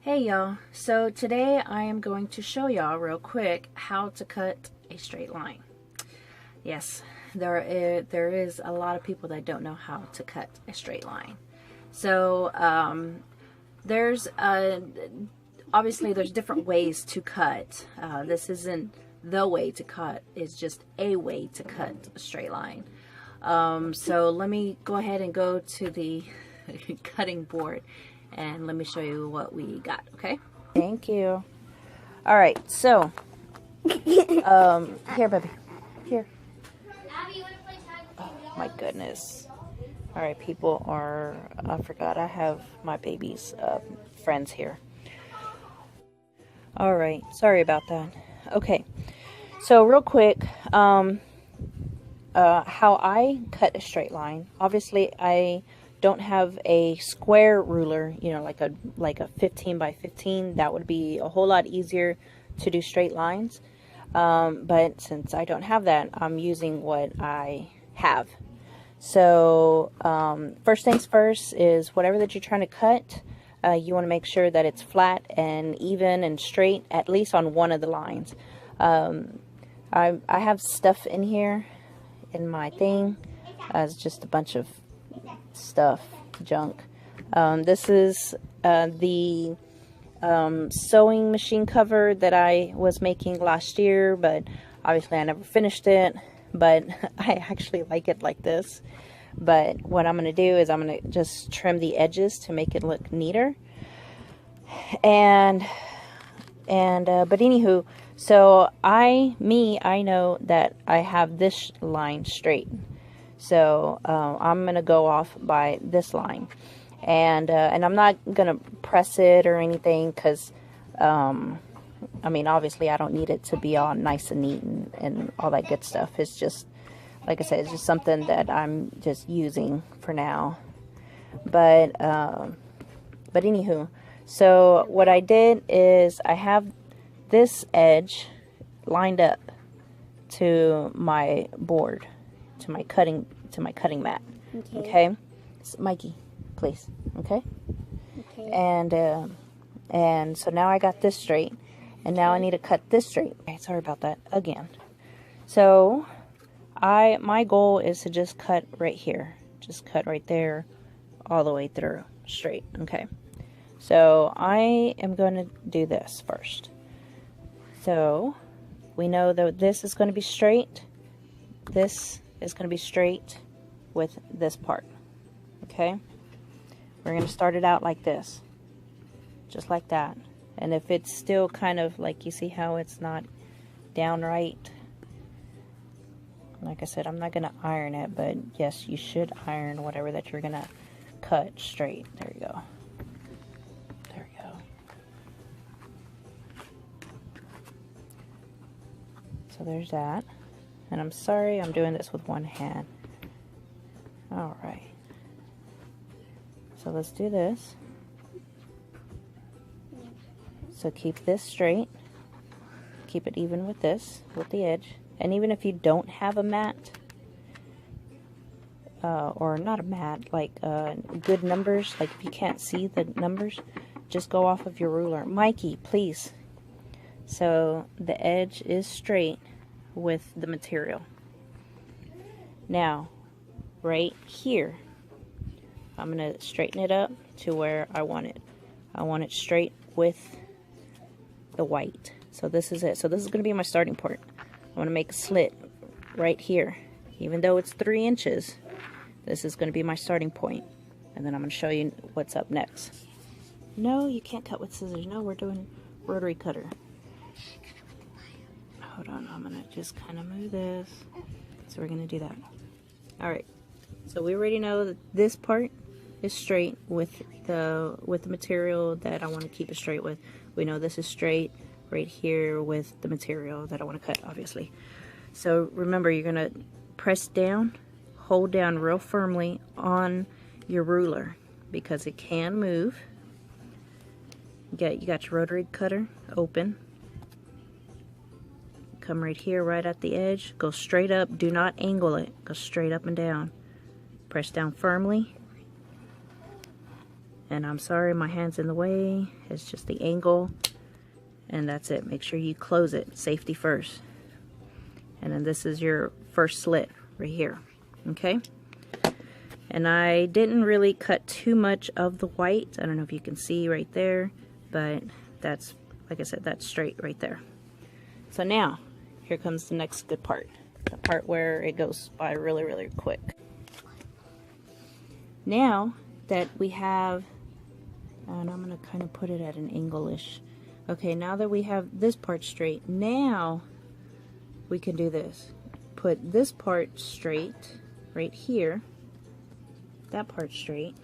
Hey y'all, so today I am going to show y'all real quick how to cut a straight line. Yes, there is a lot of people that don't know how to cut a straight line. So there's obviously there's different ways to cut. This isn't the way to cut, it's just a way to cut a straight line. So let me go ahead and go to the cutting board and let me show you what we got, okay? Thank you. All right, so, here, baby, here. Oh, my goodness. All right, people are, I forgot I have my baby's friends here. All right, sorry about that. Okay, so real quick, how I cut a straight line. Obviously, I don't have a square ruler, you know, like a 15 by 15. That would be a whole lot easier to do straight lines. But since I don't have that, I'm using what I have. So first things first is whatever that you're trying to cut, you want to make sure that it's flat and even and straight, at least on one of the lines. I have stuff in here in my thing. It's just a bunch of stuff, junk. This is the sewing machine cover that I was making last year, but obviously I never finished it. But I actually like it like this. But what I'm going to do is I'm going to just trim the edges to make it look neater. But anywho, so I know that I have this line straight. So I'm going to go off by this line. And I'm not going to press it or anything because, I mean, obviously I don't need it to be all nice and neat and all that good stuff. It's just, like I said, it's just something that I'm just using for now. But anywho, so what I did is I have this edge lined up to my board, to my cutting mat. Okay? So, Mikey, please. Okay? And so now I got this straight, and now I need to cut this straight. Okay, sorry about that again. So my goal is to just cut right here. Just cut right there all the way through straight. Okay. So I am going to do this first. So we know that this is going to be straight. This is going to be straight with this part. Okay? We're going to start it out like this. Just like that. And if it's still kind of like, you see how it's not downright, like I said, I'm not going to iron it, but yes, you should iron whatever that you're going to cut straight. There you go. There we go. So there's that. And I'm sorry I'm doing this with one hand. Alright. So let's do this. So keep this straight. Keep it even with this, with the edge. And even if you don't have a mat, or not a mat, like good numbers, like if you can't see the numbers, just go off of your ruler. Mikey, please. So the edge is straight with the material. Now, right here, I'm going to straighten it up to where I want it. I want it straight with the white. So this is it. So this is going to be my starting point. I want to make a slit right here. Even though it's 3 inches, this is going to be my starting point. And then I'm going to show you what's up next. No, you can't cut with scissors. No, we're doing rotary cutter. Hold on, I'm going to just kind of move this. So we're going to do that. Alright, so we already know that this part is straight with the material that I want to keep it straight with. We know this is straight right here with the material that I want to cut, obviously. So remember, you're going to press down, hold down real firmly on your ruler because it can move. You got your rotary cutter open. Come right here, right at the edge. Go straight up. Do not angle it. Go straight up and down. Press down firmly. And I'm sorry, my hand's in the way. It's just the angle. And that's it. Make sure you close it. Safety first. And then this is your first slit right here. Okay? And I didn't really cut too much of the white. I don't know if you can see right there. But that's, like I said, that's straight right there. So now, here comes the next good part. The part where it goes by really, really quick. Now that we have, and I'm going to kind of put it at an angle-ish. Okay, now that we have this part straight, now we can do this. Put this part straight right here, that part straight,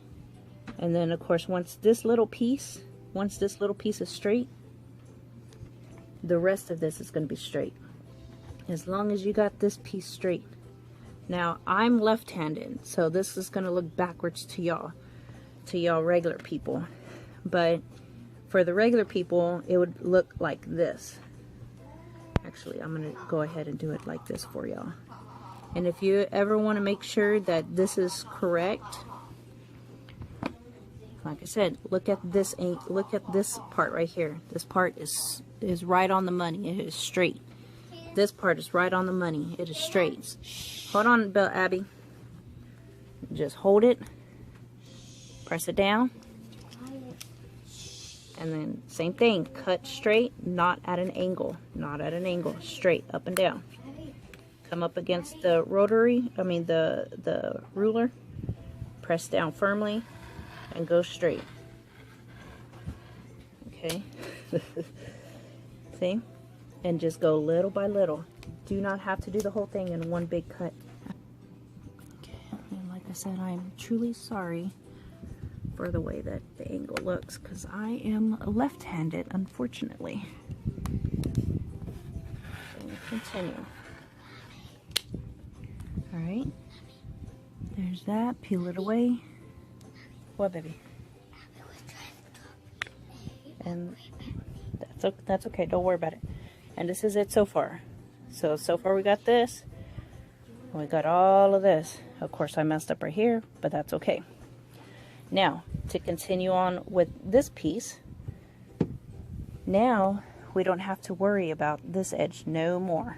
and then of course once this little piece is straight, the rest of this is going to be straight. As long as you got this piece straight. Now I'm left-handed, so this is going to look backwards to y'all regular people. But for the regular people, it would look like this. Actually, I'm going to go ahead and do it like this for y'all. And if you ever want to make sure that this is correct, like I said, look at this part right here. This part is right on the money. It is straight. This part is right on the money. It is straight. Hold on, Abby. Just hold it. Press it down. And then same thing. Cut straight, not at an angle. Not at an angle. Straight, up and down. Come up against the the ruler. Press down firmly and go straight. Okay. See? And just go little by little. Do not have to do the whole thing in one big cut. Okay, and like I said, I'm truly sorry for the way that the angle looks, because I am left-handed, unfortunately. So continue. Alright. There's that. Peel it away. What, baby? And that's okay. Don't worry about it. And this is it so far. So far we got this. We got all of this. Of course I messed up right here, but that's okay. Now, to continue on with this piece, now we don't have to worry about this edge no more.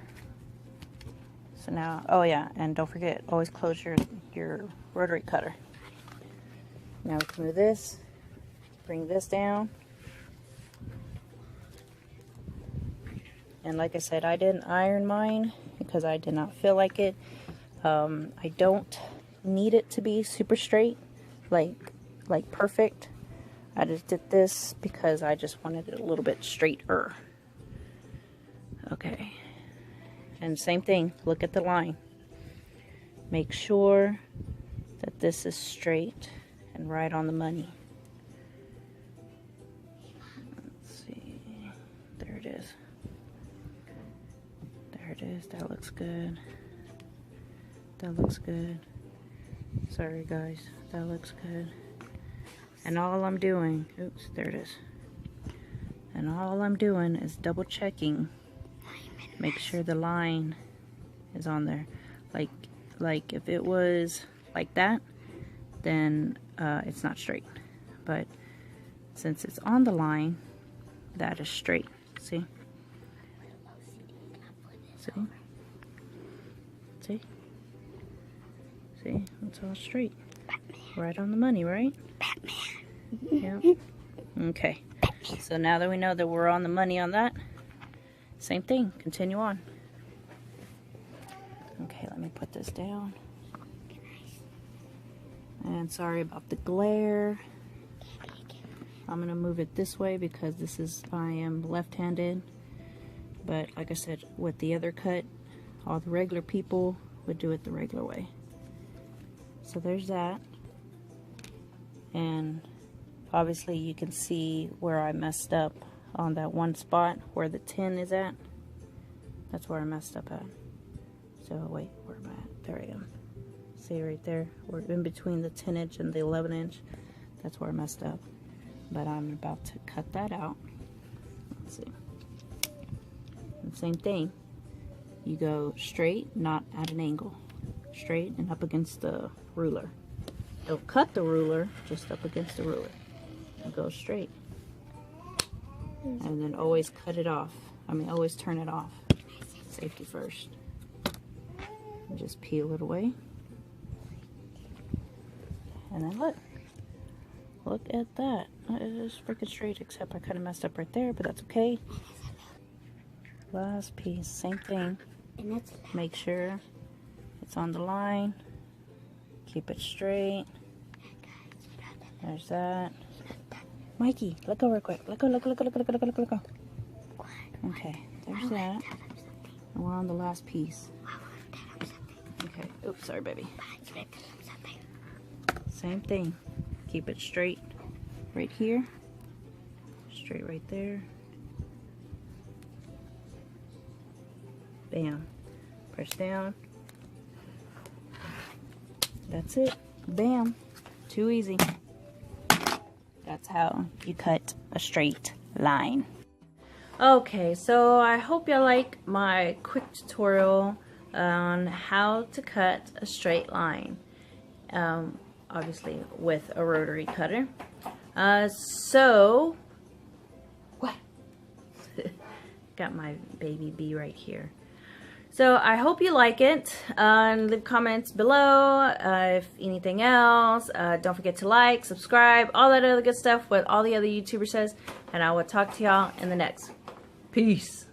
So now, oh yeah, and don't forget, always close your rotary cutter. Now we can move this, bring this down. And like I said, I didn't iron mine because I did not feel like it. I don't need it to be super straight, like perfect. I just did this because I just wanted it a little bit straighter. Okay. And same thing, look at the line. Make sure that this is straight and right on the money. Let's see. There it is. There it is. That looks good. That looks good. Sorry guys, that looks good. And all I'm doing, oops, there it is. And all I'm doing is double checking. Make sure the line is on there. Like if it was like that, then it's not straight. But since it's on the line, that is straight. See? See? See? See? It's all straight. Right on the money, right? Yeah. Okay. So now that we know that we're on the money on that, same thing. Continue on. Okay, let me put this down. And sorry about the glare. I'm going to move it this way because I am left-handed. But like I said, with the other cut, all the regular people would do it the regular way. So there's that. And obviously you can see where I messed up on that one spot where the 10 is at. That's where I messed up at. So wait, where am I at? There I am. See right there? We're in between the 10 inch and the 11 inch. That's where I messed up. But I'm about to cut that out. Let's see. And same thing. You go straight, not at an angle. Straight and up against the ruler. Don't cut the ruler, just up against the ruler. go straight. And then always cut it off. I mean, always turn it off. Safety first. And just peel it away. And then look. Look at that. It is freaking straight, except I kind of messed up right there, but that's okay. Last piece, same thing. Make sure it's on the line. Keep it straight. There's that. Mikey, let go real quick. Let go, let go, let go, let go, let go, let go, let go. Okay, there's that. And we're on the last piece. Okay, oops, sorry, baby. Same thing. Keep it straight right here. Straight right there. Bam. Press down. That's it. Bam. Too easy. That's how you cut a straight line. Okay, so I hope you like my quick tutorial on how to cut a straight line. Obviously with a rotary cutter. So, what? Got my baby bee right here. So I hope you like it. Leave comments below if anything else. Don't forget to like, subscribe, all that other good stuff what all the other YouTubers says. And I will talk to y'all in the next. Peace.